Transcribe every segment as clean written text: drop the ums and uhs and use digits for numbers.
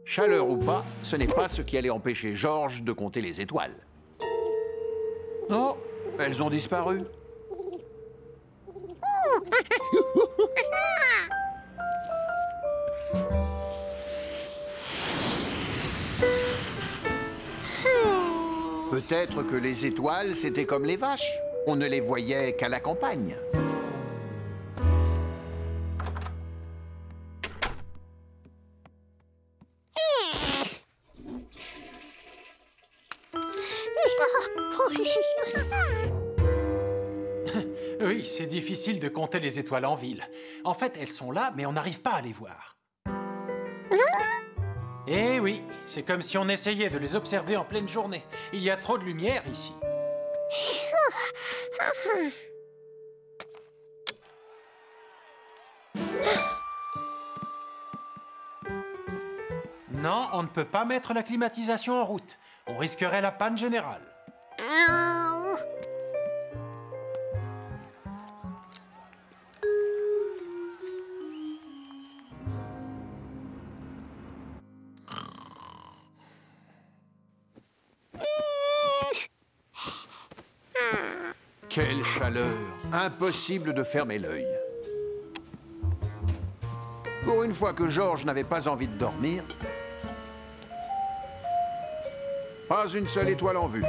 Chaleur ou pas, ce n'est pas ce qui allait empêcher Georges de compter les étoiles. Oh, elles ont disparu. Peut-être que les étoiles, c'était comme les vaches. On ne les voyait qu'à la campagne. Oui, c'est difficile de compter les étoiles en ville. En fait, elles sont là, mais on n'arrive pas à les voir. Eh oui, c'est comme si on essayait de les observer en pleine journée. Il y a trop de lumière ici. Non, on ne peut pas mettre la climatisation en route. On risquerait la panne générale. Quelle chaleur! Impossible de fermer l'œil. Pour une fois que Georges n'avait pas envie de dormir, pas une seule étoile en vue.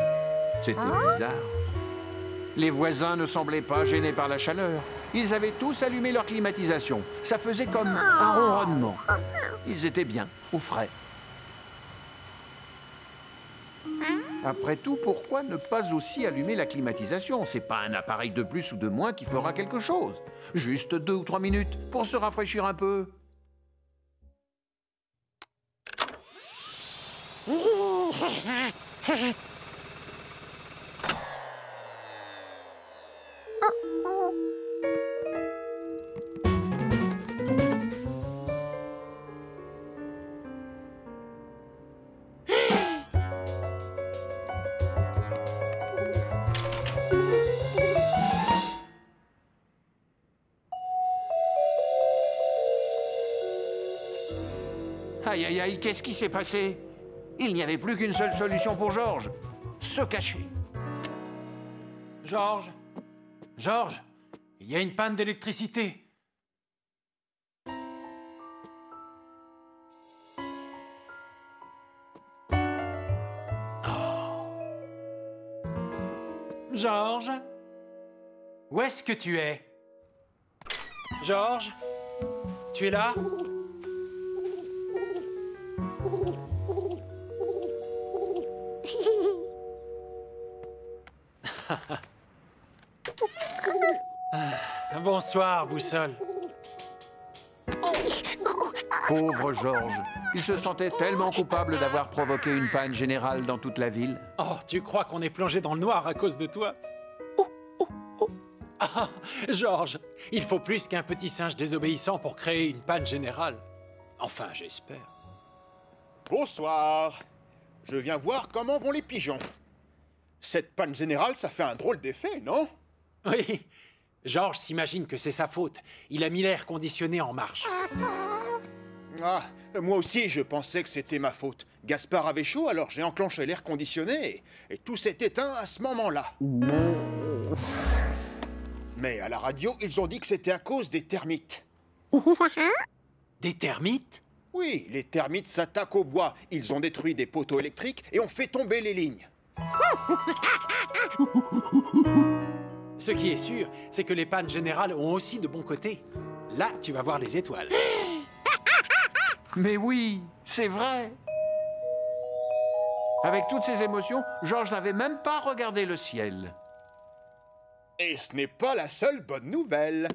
C'était bizarre. Les voisins ne semblaient pas gênés par la chaleur. Ils avaient tous allumé leur climatisation. Ça faisait comme un ronronnement. Ils étaient bien, au frais. Après tout, pourquoi ne pas aussi allumer la climatisation? C'est pas un appareil de plus ou de moins qui fera quelque chose. Juste 2 ou 3 minutes pour se rafraîchir un peu. Aïe, aïe, aïe, qu'est-ce qui s'est passé? Il n'y avait plus qu'une seule solution pour Georges. Se cacher. Georges? Georges? Il y a une panne d'électricité. Oh. Georges? Où est-ce que tu es? Georges? Tu es là? Bonsoir, Boussole. Pauvre Georges. Il se sentait tellement coupable d'avoir provoqué une panne générale dans toute la ville. Oh, tu crois qu'on est plongé dans le noir à cause de toi? Ah, Georges, il faut plus qu'un petit singe désobéissant pour créer une panne générale. Enfin, j'espère. Bonsoir. Je viens voir comment vont les pigeons. Cette panne générale, ça fait un drôle d'effet, non? Oui. Georges s'imagine que c'est sa faute. Il a mis l'air conditionné en marche. Ah, moi aussi, je pensais que c'était ma faute. Gaspard avait chaud, alors j'ai enclenché l'air conditionné et tout s'est éteint à ce moment-là. Mais à la radio, ils ont dit que c'était à cause des termites. Des termites? Oui, les termites s'attaquent au bois. Ils ont détruit des poteaux électriques et ont fait tomber les lignes. Ce qui est sûr, c'est que les pannes générales ont aussi de bons côtés. Là, tu vas voir les étoiles. Mais oui, c'est vrai. Avec toutes ces émotions, Georges n'avait même pas regardé le ciel. Et ce n'est pas la seule bonne nouvelle.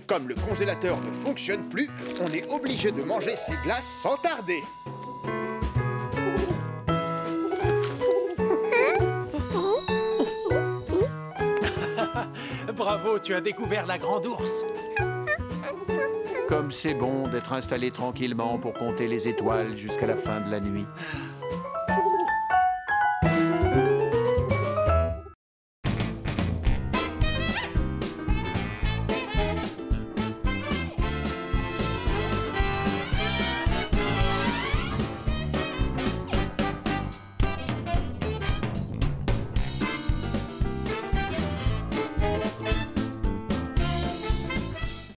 Comme le congélateur ne fonctionne plus, on est obligé de manger ses glaces sans tarder. Bravo, tu as découvert la grande ours. Comme c'est bon d'être installé tranquillement pour compter les étoiles jusqu'à la fin de la nuit.